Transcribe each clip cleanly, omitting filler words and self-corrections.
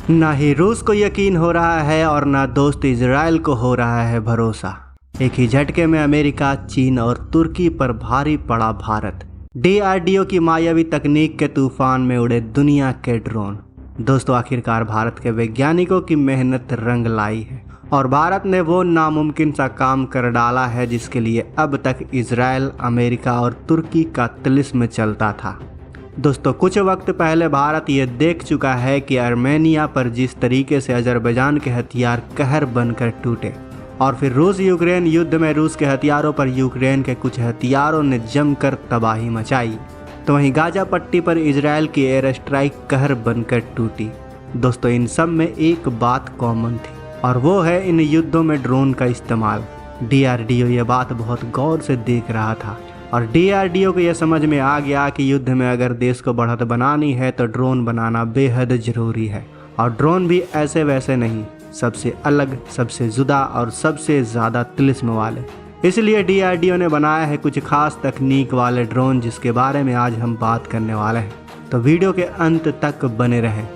ना ही रूस को यकीन हो रहा है और ना दोस्त इजराइल को हो रहा है भरोसा। एक ही झटके में अमेरिका, चीन और तुर्की पर भारी पड़ा भारत। DRDO की मायावी तकनीक के तूफान में उड़े दुनिया के ड्रोन। दोस्तों, आखिरकार भारत के वैज्ञानिकों की मेहनत रंग लाई है और भारत ने वो नामुमकिन सा काम कर डाला है जिसके लिए अब तक इजराइल, अमेरिका और तुर्की का तिलिस्म चलता था। दोस्तों, कुछ वक्त पहले भारत ये देख चुका है कि आर्मेनिया पर जिस तरीके से अजरबैजान के हथियार कहर बनकर टूटे और फिर रूस यूक्रेन युद्ध में रूस के हथियारों पर यूक्रेन के कुछ हथियारों ने जमकर तबाही मचाई, तो वहीं गाजा पट्टी पर इजराइल की एयर स्ट्राइक कहर बनकर टूटी। दोस्तों, इन सब में एक बात कॉमन थी और वो है इन युद्धों में ड्रोन का इस्तेमाल। DRDO ये बात बहुत गौर से देख रहा था और DRDO को यह समझ में आ गया कि युद्ध में अगर देश को बढ़त बनानी है तो ड्रोन बनाना बेहद ज़रूरी है। और ड्रोन भी ऐसे वैसे नहीं, सबसे अलग, सबसे जुदा और सबसे ज़्यादा तिलिस्म वाले। इसलिए DRDO ने बनाया है कुछ खास तकनीक वाले ड्रोन जिसके बारे में आज हम बात करने वाले हैं, तो वीडियो के अंत तक बने रहें।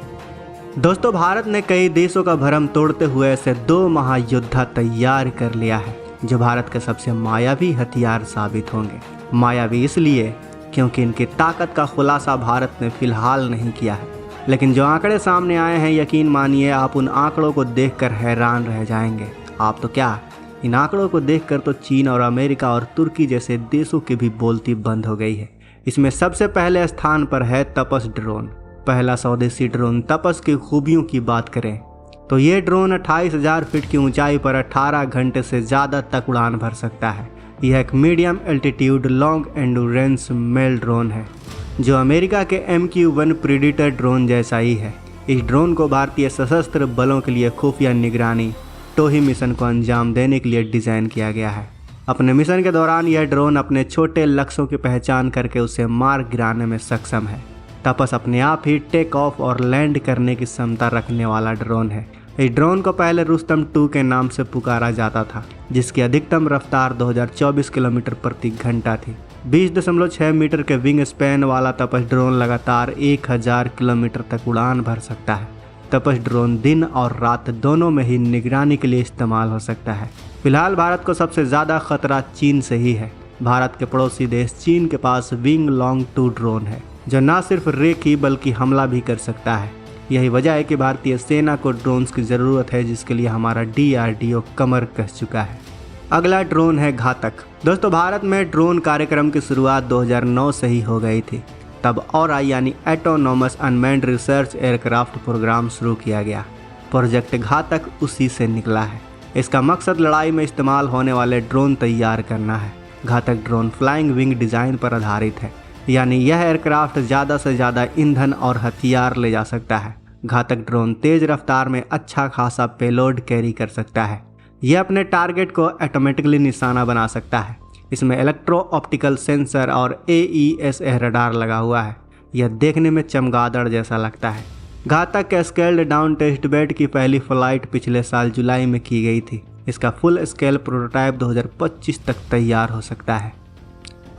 दोस्तों, भारत ने कई देशों का भरम तोड़ते हुए ऐसे 2 महायोद्धा तैयार कर लिया है जो भारत के सबसे मायावी हथियार साबित होंगे। मायावी इसलिए क्योंकि इनकी ताकत का खुलासा भारत ने फिलहाल नहीं किया है, लेकिन जो आंकड़े सामने आए हैं, यकीन मानिए आप उन आंकड़ों को देखकर हैरान रह जाएंगे। आप तो क्या, इन आंकड़ों को देखकर तो चीन और अमेरिका और तुर्की जैसे देशों की भी बोलती बंद हो गई है। इसमें सबसे पहले स्थान पर है तपस ड्रोन। पहला स्वदेशी ड्रोन तपस की खूबियों की बात करें तो ये ड्रोन 28,000 फीट की ऊंचाई पर 18 घंटे से ज़्यादा तक उड़ान भर सकता है। यह एक medium altitude long endurance male drone है जो अमेरिका के MQ-1 प्रीडेटर ड्रोन जैसा ही है। इस ड्रोन को भारतीय सशस्त्र बलों के लिए खुफिया निगरानी टोही मिशन को अंजाम देने के लिए डिज़ाइन किया गया है। अपने मिशन के दौरान यह ड्रोन अपने छोटे लक्ष्यों की पहचान करके उसे मार गिराने में सक्षम है। तपस अपने आप ही टेक ऑफ और लैंड करने की क्षमता रखने वाला ड्रोन है। इस ड्रोन को पहले रुस्तम 2 के नाम से पुकारा जाता था, जिसकी अधिकतम रफ्तार 2024 किलोमीटर प्रति घंटा थी। 20.6 मीटर के विंग स्पैन वाला तपस ड्रोन लगातार 1000 किलोमीटर तक उड़ान भर सकता है। तपस ड्रोन दिन और रात दोनों में ही निगरानी के लिए इस्तेमाल हो सकता है। फिलहाल भारत को सबसे ज़्यादा खतरा चीन से ही है। भारत के पड़ोसी देश चीन के पास विंग लॉन्ग 2 ड्रोन है जो न सिर्फ रेखी बल्कि हमला भी कर सकता है। यही वजह है कि भारतीय सेना को ड्रोन्स की ज़रूरत है, जिसके लिए हमारा DRDO कमर कस चुका है। अगला ड्रोन है घातक। दोस्तों, भारत में ड्रोन कार्यक्रम की शुरुआत 2009 से ही हो गई थी। तब ऑरा यानी autonomous unmanned research aircraft program शुरू किया गया। प्रोजेक्ट घातक उसी से निकला है। इसका मकसद लड़ाई में इस्तेमाल होने वाले ड्रोन तैयार करना है। घातक ड्रोन फ्लाइंग विंग डिज़ाइन पर आधारित है, यानी यह एयरक्राफ्ट ज़्यादा से ज़्यादा ईंधन और हथियार ले जा सकता है। घातक ड्रोन तेज़ रफ्तार में अच्छा खासा पेलोड कैरी कर सकता है। यह अपने टारगेट को ऑटोमेटिकली निशाना बना सकता है। इसमें इलेक्ट्रो ऑप्टिकल सेंसर और AESA रडार लगा हुआ है। यह देखने में चमगादड़ जैसा लगता है। घातक के स्केल्ड डाउन टेस्ट बेड की पहली फ्लाइट पिछले साल जुलाई में की गई थी। इसका फुल स्केल प्रोटोटाइप 2025 तक तैयार हो सकता है।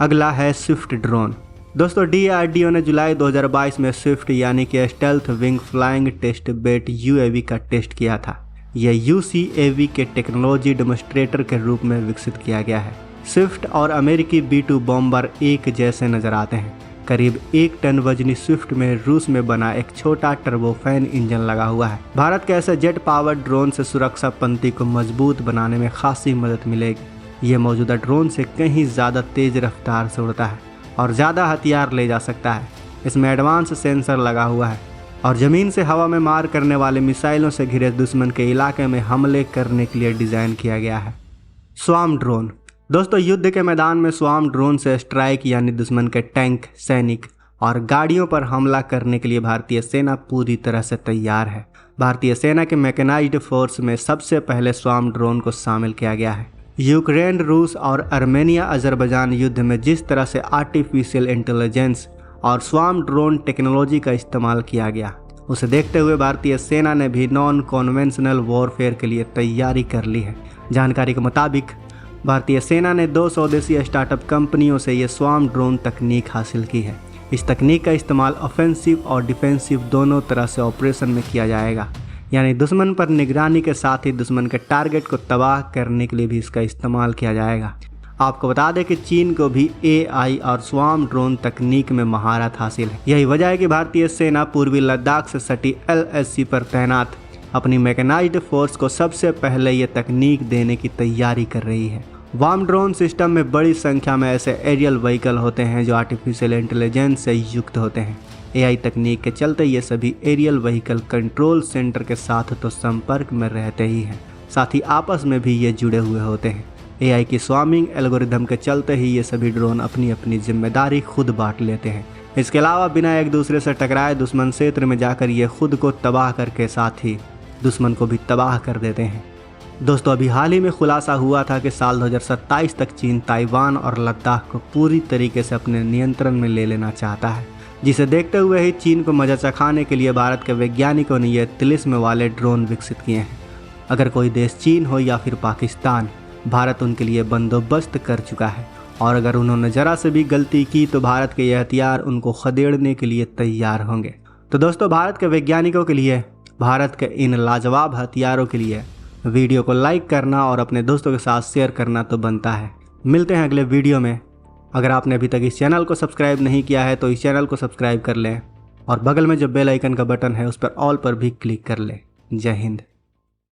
अगला है स्विफ्ट ड्रोन। दोस्तों, DRDO ने जुलाई 2022 में स्विफ्ट यानी कि स्टेल्थ विंग फ्लाइंग टेस्ट बेट UAV का टेस्ट किया था। यह UCAV के टेक्नोलॉजी डेमोन्स्ट्रेटर के रूप में विकसित किया गया है। स्विफ्ट और अमेरिकी B-2 बॉम्बर एक जैसे नजर आते हैं। करीब 1 टन वजनी स्विफ्ट में रूस में बना एक छोटा टर्बोफैन इंजन लगा हुआ है। भारत के ऐसे जेट पावर ड्रोन से सुरक्षा पंक्ति को मजबूत बनाने में खासी मदद मिलेगी। यह मौजूदा ड्रोन से कहीं ज़्यादा तेज रफ्तार से उड़ता है और ज़्यादा हथियार ले जा सकता है। इसमें एडवांस सेंसर लगा हुआ है और ज़मीन से हवा में मार करने वाले मिसाइलों से घिरे दुश्मन के इलाके में हमले करने के लिए डिज़ाइन किया गया है। Swarm drone. दोस्तों, युद्ध के मैदान में स्वार्म ड्रोन से स्ट्राइक यानी दुश्मन के टैंक, सैनिक और गाड़ियों पर हमला करने के लिए भारतीय सेना पूरी तरह से तैयार है। भारतीय सेना के मैकेनाइज्ड फोर्स में सबसे पहले स्वार्म ड्रोन को शामिल किया गया है। यूक्रेन, रूस और आर्मेनिया अजरबैजान युद्ध में जिस तरह से आर्टिफिशियल इंटेलिजेंस और स्वार्म ड्रोन टेक्नोलॉजी का इस्तेमाल किया गया, उसे देखते हुए भारतीय सेना ने भी नॉन कॉन्वेंशनल वॉरफेयर के लिए तैयारी कर ली है। जानकारी के मुताबिक भारतीय सेना ने 2 स्वदेशी स्टार्टअप कंपनियों से ये स्वार्म ड्रोन तकनीक हासिल की है। इस तकनीक का इस्तेमाल ऑफेंसिव और डिफेंसिव दोनों तरह से ऑपरेशन में किया जाएगा, यानी दुश्मन पर निगरानी के साथ ही दुश्मन के टारगेट को तबाह करने के लिए भी इसका इस्तेमाल किया जाएगा। आपको बता दें कि चीन को भी AI और स्वार्म ड्रोन तकनीक में महारत हासिल है। यही वजह है कि भारतीय सेना पूर्वी लद्दाख से सटी LAC पर तैनात अपनी मैकेनाइज्ड फोर्स को सबसे पहले ये तकनीक देने की तैयारी कर रही है। वार्म ड्रोन सिस्टम में बड़ी संख्या में ऐसे एरियल व्हीकल होते हैं जो आर्टिफिशियल इंटेलिजेंस से युक्त होते हैं। AI तकनीक के चलते ये सभी एरियल व्हीकल कंट्रोल सेंटर के साथ तो संपर्क में रहते ही हैं, साथ ही आपस में भी ये जुड़े हुए होते हैं। AI की स्वार्मिंग एल्गोरिदम के चलते ही ये सभी ड्रोन अपनी अपनी जिम्मेदारी खुद बांट लेते हैं। इसके अलावा बिना एक दूसरे से टकराए दुश्मन क्षेत्र में जाकर ये खुद को तबाह करके साथ ही दुश्मन को भी तबाह कर देते हैं। दोस्तों, अभी हाल ही में खुलासा हुआ था कि साल 2027 तक चीन ताइवान और लद्दाख को पूरी तरीके से अपने नियंत्रण में ले लेना चाहता है, जिसे देखते हुए ही चीन को मजा चखाने के लिए भारत के वैज्ञानिकों ने ये तिलिस्म वाले ड्रोन विकसित किए हैं। अगर कोई देश चीन हो या फिर पाकिस्तान, भारत उनके लिए बंदोबस्त कर चुका है और अगर उन्होंने जरा से भी गलती की तो भारत के ये हथियार उनको खदेड़ने के लिए तैयार होंगे। तो दोस्तों, भारत के वैज्ञानिकों के लिए, भारत के इन लाजवाब हथियारों के लिए वीडियो को लाइक करना और अपने दोस्तों के साथ शेयर करना तो बनता है। मिलते हैं अगले वीडियो में। अगर आपने अभी तक इस चैनल को सब्सक्राइब नहीं किया है तो इस चैनल को सब्सक्राइब कर लें और बगल में जो बेल आइकन का बटन है उस पर ऑल पर भी क्लिक कर लें। जय हिंद।